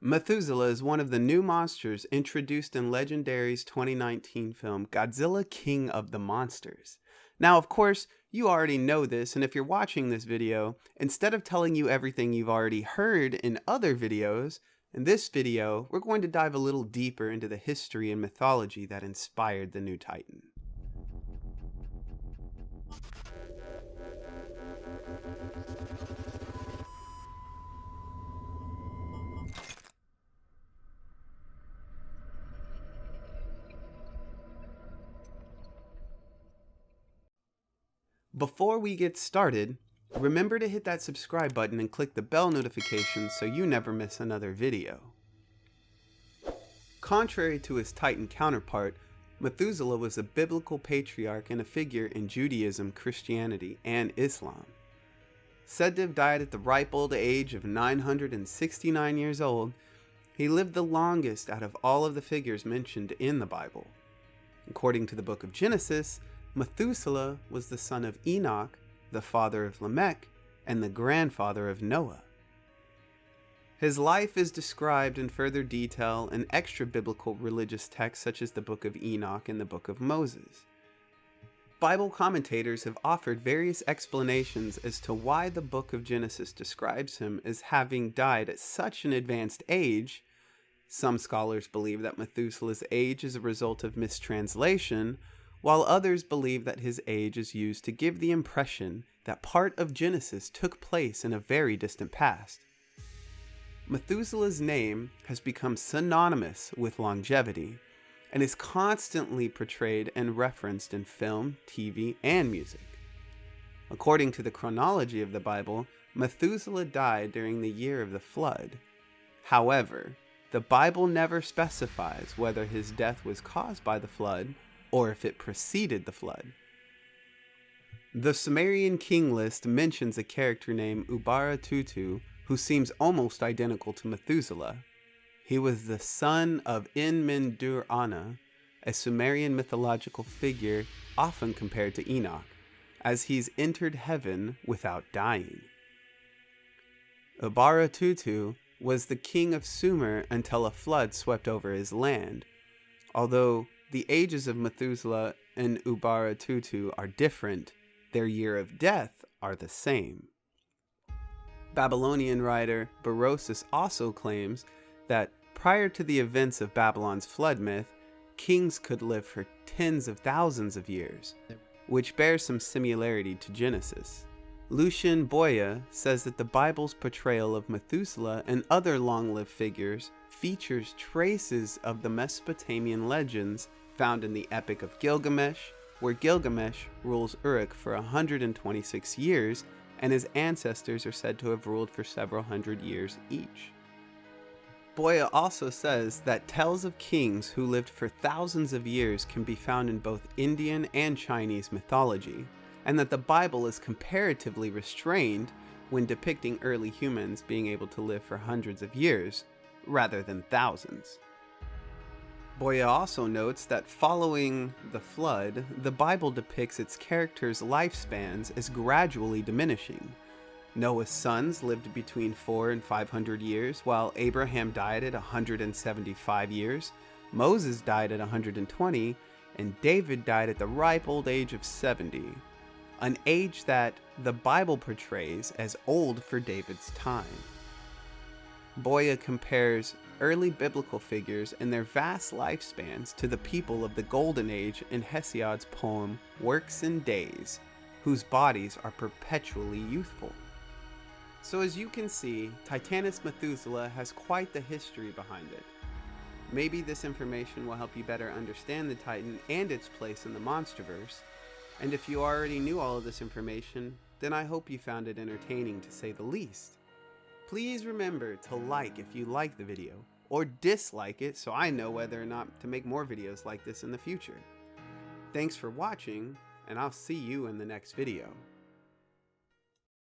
Methuselah is one of the new monsters introduced in Legendary's 2019 film Godzilla King of the Monsters. Now, of course, you already know this, and if you're watching this video, instead of telling you everything you've already heard in other videos, in this video, we're going to dive a little deeper into the history and mythology that inspired the new Titan. Before we get started, remember to hit that subscribe button and click the bell notification so you never miss another video. Contrary to his Titan counterpart, Methuselah was a biblical patriarch and a figure in Judaism, Christianity, and Islam. Said to have died at the ripe old age of 969 years old, he lived the longest out of all of the figures mentioned in the Bible. According to the book of Genesis, Methuselah was the son of Enoch, the father of Lamech, and the grandfather of Noah. His life is described in further detail in extra-biblical religious texts such as the Book of Enoch and the Book of Moses. Bible commentators have offered various explanations as to why the book of Genesis describes him as having died at such an advanced age. Some scholars believe that Methuselah's age is a result of mistranslation, while others believe that his age is used to give the impression that part of Genesis took place in a very distant past. Methuselah's name has become synonymous with longevity and is constantly portrayed and referenced in film, TV, and music. According to the chronology of the Bible, Methuselah died during the year of the flood. However, the Bible never specifies whether his death was caused by the flood or if it preceded the flood. The Sumerian king list mentions a character named Ubaratutu who seems almost identical to Methuselah. He was the son of Enmendur-Ana, a Sumerian mythological figure often compared to Enoch, as he's entered heaven without dying. Ubaratutu was the king of Sumer until a flood swept over his land. Although the ages of Methuselah and Ubaratutu are different, their year of death are the same. Babylonian writer Berosus also claims that prior to the events of Babylon's flood myth, kings could live for tens of thousands of years, which bears some similarity to Genesis. Lucien Boya says that the Bible's portrayal of Methuselah and other long-lived figures features traces of the Mesopotamian legends found in the Epic of Gilgamesh, where Gilgamesh rules Uruk for 126 years, and his ancestors are said to have ruled for several hundred years each. Boya also says that tales of kings who lived for thousands of years can be found in both Indian and Chinese mythology, and that the Bible is comparatively restrained when depicting early humans being able to live for hundreds of years, rather than thousands. Boya also notes that following the flood, the Bible depicts its characters' lifespans as gradually diminishing. Noah's sons lived between 400 and 500 years, while Abraham died at 175 years, Moses died at 120, and David died at the ripe old age of 70, an age that the Bible portrays as old for David's time. Boya compares early biblical figures and their vast lifespans to the people of the Golden Age in Hesiod's poem Works and Days, whose bodies are perpetually youthful. So as you can see, Titanus Methuselah has quite the history behind it. Maybe this information will help you better understand the Titan and its place in the MonsterVerse, and if you already knew all of this information, then I hope you found it entertaining to say the least. Please remember to like if you like the video, or dislike it so I know whether or not to make more videos like this in the future. Thanks for watching, and I'll see you in the next video.